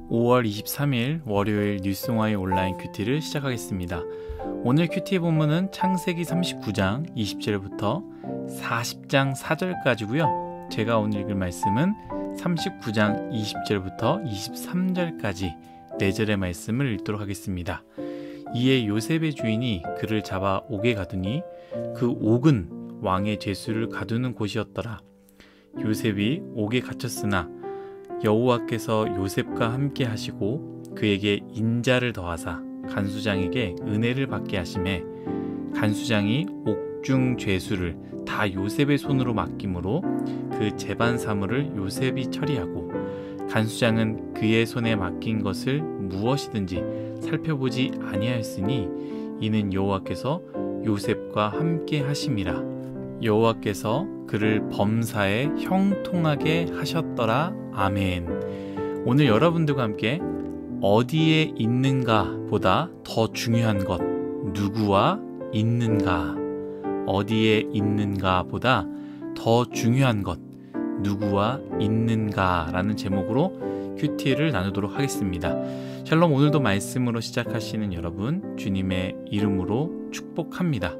5월 23일 월요일 뉴스공화의 온라인 큐티를 시작하겠습니다. 오늘 큐티 본문은 창세기 39장 20절부터 40장 4절까지고요. 제가 오늘 읽을 말씀은 39장 20절부터 23절까지 4절의 말씀을 읽도록 하겠습니다. 이에 요셉의 주인이 그를 잡아 옥에 가두니 그 옥은 왕의 죄수를 가두는 곳이었더라. 요셉이 옥에 갇혔으나 여호와께서 요셉과 함께 하시고 그에게 인자를 더하사 간수장에게 은혜를 받게 하시매 간수장이 옥중 죄수를 다 요셉의 손으로 맡김으로 그 재반 사물을 요셉이 처리하고 간수장은 그의 손에 맡긴 것을 무엇이든지 살펴보지 아니하였으니 이는 여호와께서 요셉과 함께 하심이라. 여호와께서 그를 범사에 형통하게 하셨더라. 아멘. 오늘 여러분들과 함께 어디에 있는가 보다 더 중요한 것, 누구와 있는가. 어디에 있는가 보다 더 중요한 것, 누구와 있는가 라는 제목으로 큐티를 나누도록 하겠습니다. 샬롬. 오늘도 말씀으로 시작하시는 여러분 주님의 이름으로 축복합니다.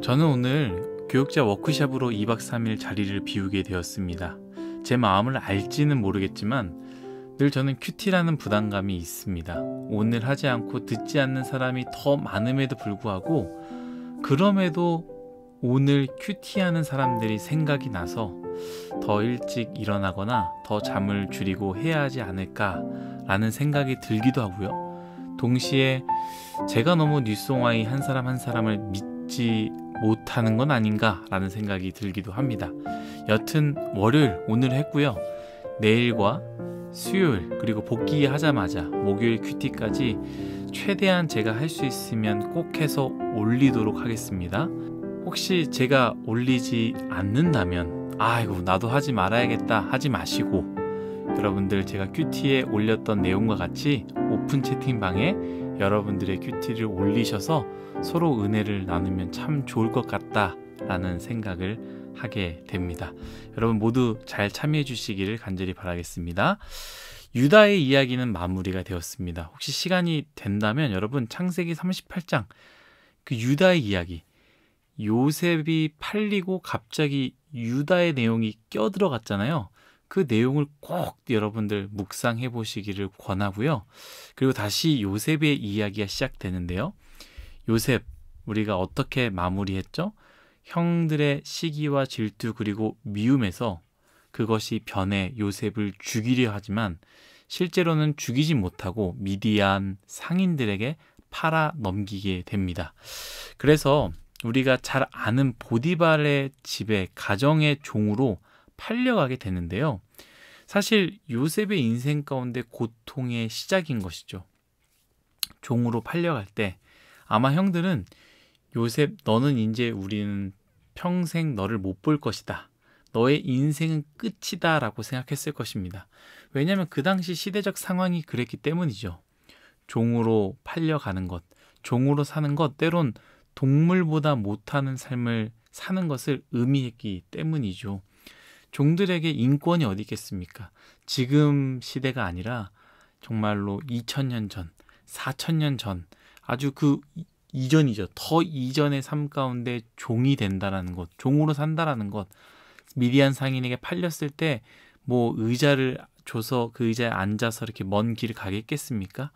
저는 오늘 교육자 워크숍으로 2박 3일 자리를 비우게 되었습니다. 제 마음을 알지는 모르겠지만 늘 저는 큐티라는 부담감이 있습니다. 오늘 하지 않고 듣지 않는 사람이 더 많음에도 불구하고 그럼에도 오늘 큐티하는 사람들이 생각이 나서 더 일찍 일어나거나 더 잠을 줄이고 해야 하지 않을까라는 생각이 들기도 하고요. 동시에 제가 너무 뉴스옹아이 한 사람 한 사람을 믿지 못하는 건 아닌가라는 생각이 들기도 합니다. 여튼 월요일 오늘 했고요. 내일과 수요일 그리고 복귀하자마자 목요일 큐티까지 최대한 제가 할 수 있으면 꼭 해서 올리도록 하겠습니다. 혹시 제가 올리지 않는다면 아이고 나도 하지 말아야겠다 하지 마시고 여러분들 제가 큐티에 올렸던 내용과 같이 오픈 채팅방에 여러분들의 큐티를 올리셔서 서로 은혜를 나누면 참 좋을 것 같다라는 생각을 하게 됩니다. 여러분 모두 잘 참여해 주시기를 간절히 바라겠습니다. 유다의 이야기는 마무리가 되었습니다. 혹시 시간이 된다면 여러분 창세기 38장 그 유다의 이야기, 요셉이 팔리고 갑자기 유다의 내용이 껴들어갔잖아요. 그 내용을 꼭 여러분들 묵상해 보시기를 권하고요. 그리고 다시 요셉의 이야기가 시작되는데요. 요셉 우리가 어떻게 마무리했죠? 형들의 시기와 질투 그리고 미움에서 그것이 변해 요셉을 죽이려 하지만 실제로는 죽이지 못하고 미디안 상인들에게 팔아 넘기게 됩니다. 그래서 우리가 잘 아는 보디발의 집에 가정의 종으로 팔려가게 되는데요. 사실 요셉의 인생 가운데 고통의 시작인 것이죠. 종으로 팔려갈 때 아마 형들은 요셉 너는 이제 우리는 평생 너를 못 볼 것이다. 너의 인생은 끝이다 라고 생각했을 것입니다. 왜냐하면 그 당시 시대적 상황이 그랬기 때문이죠. 종으로 팔려가는 것, 종으로 사는 것 때론 동물보다 못하는 삶을 사는 것을 의미했기 때문이죠. 종들에게 인권이 어디 있겠습니까? 지금 시대가 아니라 정말로 2000년 전, 4000년 전 아주 그 이전이죠. 더 이전의 삶 가운데 종이 된다라는 것, 종으로 산다라는 것. 미디안 상인에게 팔렸을 때 뭐 의자를 줘서 그 의자에 앉아서 이렇게 먼 길을 가겠겠습니까?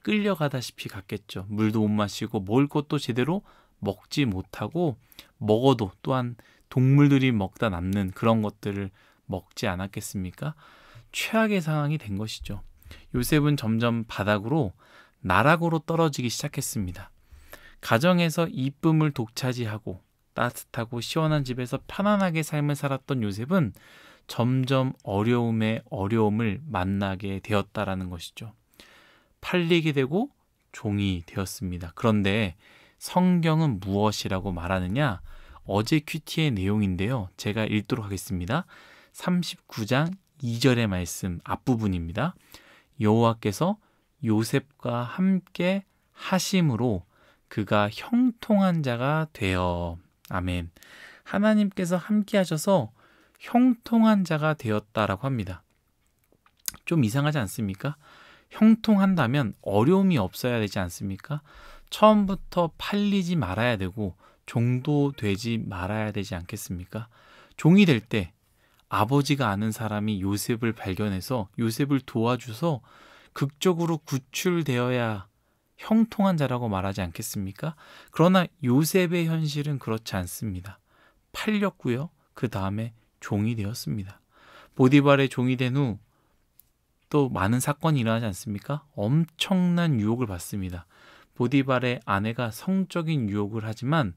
끌려가다시피 갔겠죠. 물도 못 마시고 먹을 것도 제대로 먹지 못하고 먹어도 또한 동물들이 먹다 남는 그런 것들을 먹지 않았겠습니까? 최악의 상황이 된 것이죠. 요셉은 점점 바닥으로 나락으로 떨어지기 시작했습니다. 가정에서 이쁨을 독차지하고 따뜻하고 시원한 집에서 편안하게 삶을 살았던 요셉은 점점 어려움에 어려움을 만나게 되었다라는 것이죠. 팔리게 되고 종이 되었습니다. 그런데 성경은 무엇이라고 말하느냐? 어제 큐티의 내용인데요. 제가 읽도록 하겠습니다. 39장 2절의 말씀 앞부분입니다. 여호와께서 요셉과 함께 하심으로 그가 형통한 자가 되어. 아멘. 하나님께서 함께 하셔서 형통한 자가 되었다라고 합니다. 좀 이상하지 않습니까? 형통한다면 어려움이 없어야 되지 않습니까? 처음부터 팔리지 말아야 되고 종도 되지 말아야 되지 않겠습니까? 종이 될 때 아버지가 아는 사람이 요셉을 발견해서 요셉을 도와줘서 극적으로 구출되어야 형통한 자라고 말하지 않겠습니까? 그러나 요셉의 현실은 그렇지 않습니다. 팔렸고요. 그 다음에 종이 되었습니다. 보디발의 종이 된 후 또 많은 사건이 일어나지 않습니까? 엄청난 유혹을 받습니다. 보디발의 아내가 성적인 유혹을 하지만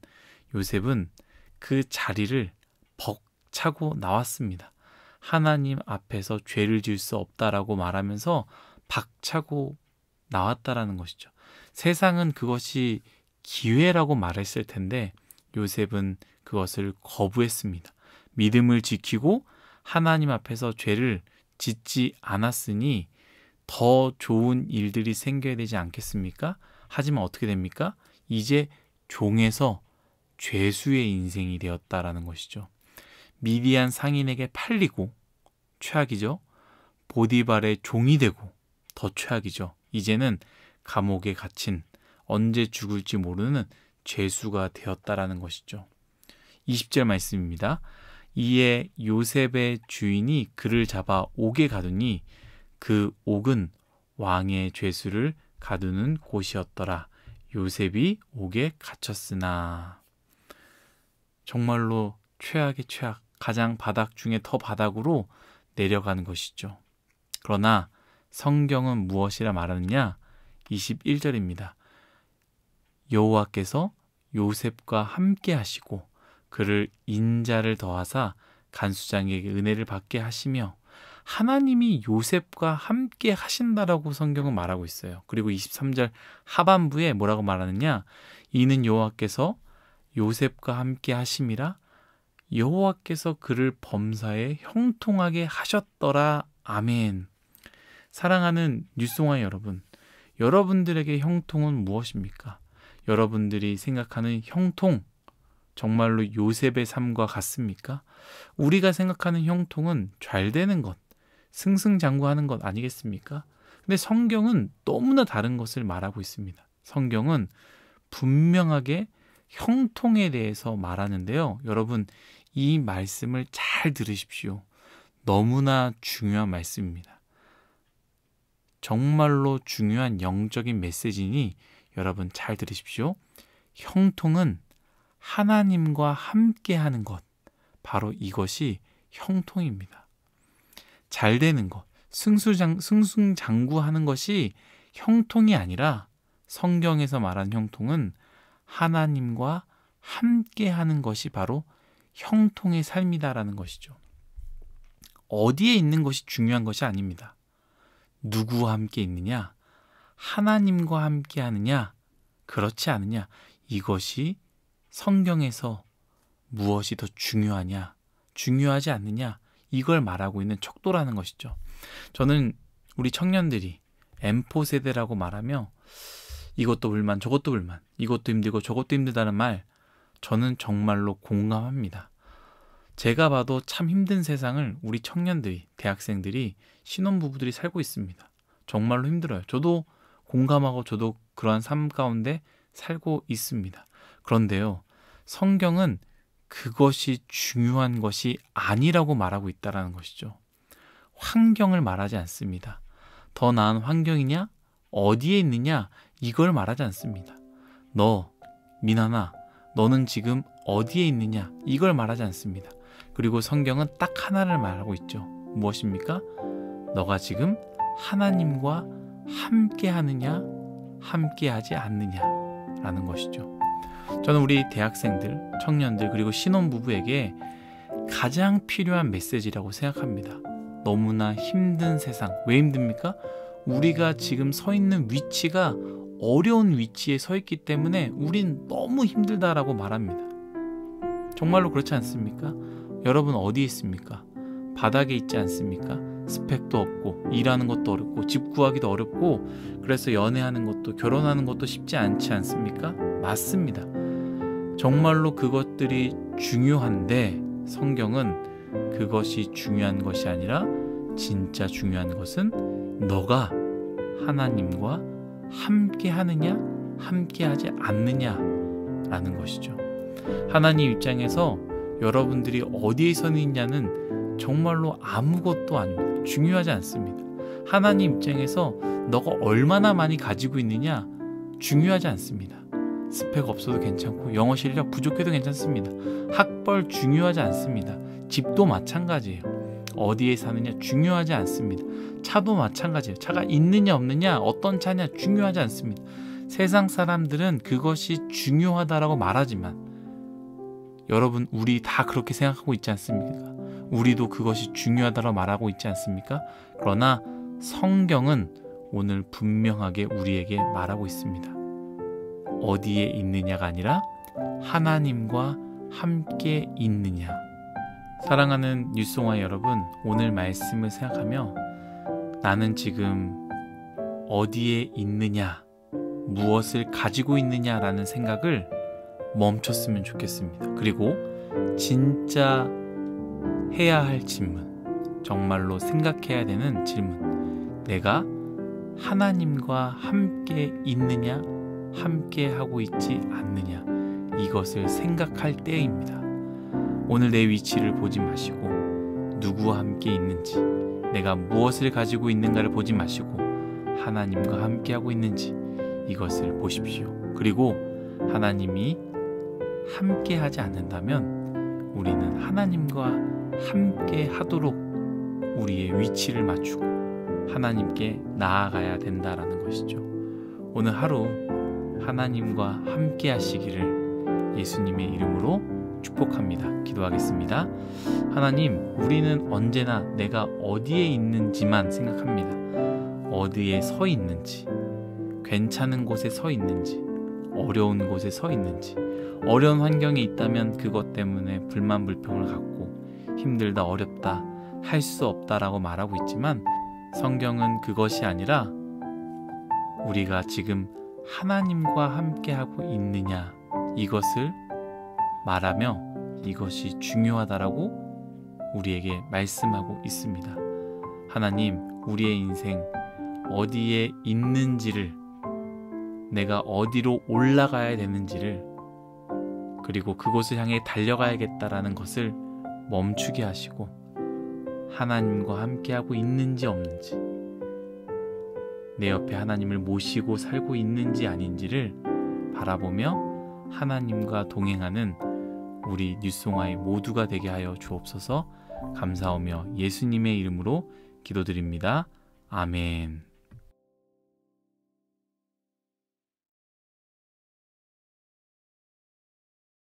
요셉은 그 자리를 벅차고 나왔습니다. 하나님 앞에서 죄를 지을 수 없다라고 말하면서 박차고 나왔다라는 것이죠. 세상은 그것이 기회라고 말했을 텐데 요셉은 그것을 거부했습니다. 믿음을 지키고 하나님 앞에서 죄를 짓지 않았으니 더 좋은 일들이 생겨야 되지 않겠습니까? 하지만 어떻게 됩니까? 이제 종에서 죄수의 인생이 되었다라는 것이죠. 미디안 상인에게 팔리고 최악이죠. 보디발의 종이 되고 더 최악이죠. 이제는 감옥에 갇힌 언제 죽을지 모르는 죄수가 되었다라는 것이죠. 20절 말씀입니다. 이에 요셉의 주인이 그를 잡아 옥에 가두니 그 옥은 왕의 죄수를 가두는 곳이었더라. 요셉이 옥에 갇혔으나. 정말로 최악의 최악, 가장 바닥 중에 더 바닥으로 내려가는 것이죠. 그러나 성경은 무엇이라 말하느냐? 21절입니다. 여호와께서 요셉과 함께 하시고 그를 인자를 더하사 간수장에게 은혜를 받게 하시며 하나님이 요셉과 함께 하신다라고 성경은 말하고 있어요. 그리고 23절 하반부에 뭐라고 말하느냐? 이는 여호와께서 요셉과 함께 하심이라 여호와께서 그를 범사에 형통하게 하셨더라. 아멘. 사랑하는 뉴스공화 여러분, 여러분들에게 형통은 무엇입니까? 여러분들이 생각하는 형통, 정말로 요셉의 삶과 같습니까? 우리가 생각하는 형통은 잘 되는 것, 승승장구하는 것 아니겠습니까? 근데 성경은 너무나 다른 것을 말하고 있습니다. 성경은 분명하게 형통에 대해서 말하는데요. 여러분, 이 말씀을 잘 들으십시오. 너무나 중요한 말씀입니다. 정말로 중요한 영적인 메시지니 여러분 잘 들으십시오. 형통은 하나님과 함께하는 것, 바로 이것이 형통입니다. 잘 되는 것, 승승장구하는 것이 형통이 아니라 성경에서 말하는 형통은 하나님과 함께하는 것이 바로 형통의 삶이다라는 것이죠. 어디에 있는 것이 중요한 것이 아닙니다. 누구와 함께 있느냐? 하나님과 함께 하느냐? 그렇지 않느냐? 이것이 성경에서 무엇이 더 중요하냐? 중요하지 않느냐? 이걸 말하고 있는 척도라는 것이죠. 저는 우리 청년들이 M4 세대라고 말하며 이것도 불만, 저것도 불만, 이것도 힘들고 저것도 힘들다는 말, 저는 정말로 공감합니다. 제가 봐도 참 힘든 세상을 우리 청년들이, 대학생들이, 신혼부부들이 살고 있습니다. 정말로 힘들어요. 저도 공감하고 저도 그러한 삶 가운데 살고 있습니다. 그런데요, 성경은 그것이 중요한 것이 아니라고 말하고 있다는 것이죠. 환경을 말하지 않습니다. 더 나은 환경이냐? 어디에 있느냐? 이걸 말하지 않습니다. 너, 민아나, 너는 지금 어디에 있느냐? 이걸 말하지 않습니다. 그리고 성경은 딱 하나를 말하고 있죠. 무엇입니까? 너가 지금 하나님과 함께 하느냐, 함께 하지 않느냐 라는 것이죠. 저는 우리 대학생들, 청년들, 그리고 신혼부부에게 가장 필요한 메시지라고 생각합니다. 너무나 힘든 세상. 왜 힘듭니까? 우리가 지금 서 있는 위치가 어려운 위치에 서 있기 때문에 우린 너무 힘들다라고 말합니다. 정말로 그렇지 않습니까? 여러분 어디에 있습니까? 바닥에 있지 않습니까? 스펙도 없고 일하는 것도 어렵고 집 구하기도 어렵고 그래서 연애하는 것도 결혼하는 것도 쉽지 않지 않습니까? 맞습니다. 정말로 그것들이 중요한데 성경은 그것이 중요한 것이 아니라 진짜 중요한 것은 너가 하나님과 함께 하느냐, 함께 하지 않느냐라는 것이죠. 하나님 입장에서 여러분들이 어디에 서 있냐는 정말로 아무것도 아닙니다. 중요하지 않습니다. 하나님 입장에서 너가 얼마나 많이 가지고 있느냐 중요하지 않습니다. 스펙 없어도 괜찮고 영어 실력 부족해도 괜찮습니다. 학벌 중요하지 않습니다. 집도 마찬가지예요. 어디에 사느냐 중요하지 않습니다. 차도 마찬가지예요. 차가 있느냐 없느냐 어떤 차냐 중요하지 않습니다. 세상 사람들은 그것이 중요하다라고 말하지만 여러분 우리 다 그렇게 생각하고 있지 않습니까? 우리도 그것이 중요하다고 말하고 있지 않습니까? 그러나 성경은 오늘 분명하게 우리에게 말하고 있습니다. 어디에 있느냐가 아니라 하나님과 함께 있느냐. 사랑하는 뉴송아 여러분, 오늘 말씀을 생각하며 나는 지금 어디에 있느냐, 무엇을 가지고 있느냐라는 생각을 멈췄으면 좋겠습니다. 그리고 진짜 해야 할 질문, 정말로 생각해야 되는 질문, 내가 하나님과 함께 있느냐, 함께 하고 있지 않느냐, 이것을 생각할 때입니다. 오늘 내 위치를 보지 마시고 누구와 함께 있는지, 내가 무엇을 가지고 있는가를 보지 마시고 하나님과 함께 하고 있는지 이것을 보십시오. 그리고 하나님이 함께 하지 않는다면 우리는 하나님과 함께 하도록 우리의 위치를 맞추고 하나님께 나아가야 된다라는 것이죠. 오늘 하루 하나님과 함께 하시기를 예수님의 이름으로 축복합니다. 기도하겠습니다. 하나님, 우리는 언제나 내가 어디에 있는지만 생각합니다. 어디에 서 있는지, 괜찮은 곳에 서 있는지, 어려운 곳에 서 있는지, 어려운 환경에 있다면 그것 때문에 불만 불평을 갖고 힘들다, 어렵다, 할 수 없다라고 말하고 있지만 성경은 그것이 아니라 우리가 지금 하나님과 함께하고 있느냐, 이것을 말하며 이것이 중요하다라고 우리에게 말씀하고 있습니다. 하나님, 우리의 인생 어디에 있는지를, 내가 어디로 올라가야 되는지를, 그리고 그곳을 향해 달려가야겠다라는 것을 멈추게 하시고 하나님과 함께하고 있는지 없는지, 내 옆에 하나님을 모시고 살고 있는지 아닌지를 바라보며 하나님과 동행하는 우리 뉴송아의 모두가 되게 하여 주옵소서. 감사하며 예수님의 이름으로 기도드립니다. 아멘.